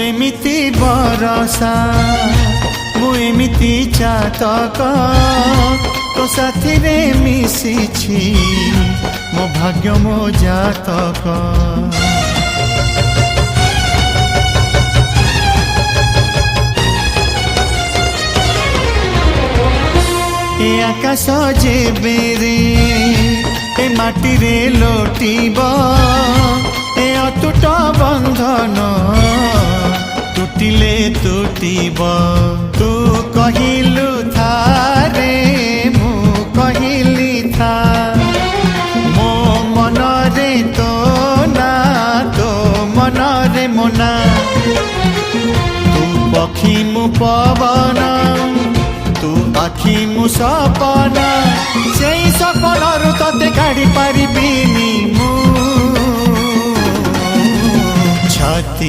एमिति बरसा मु एमिति चातक तो साथी रे मिशिछि मो भाग्य मो जातक। ए आकाश जेबेरे ए माटी रे लोटिब ए अटूट बंधन टूटिले टूटिब। तू कहिलु था रे मु कहिली था मो मन रे तो ना तो मन रे मोना। तू पक्षी मु पवन तू आखि मु सपन से सपन तते काढ़ी पारिबिनी मु छाती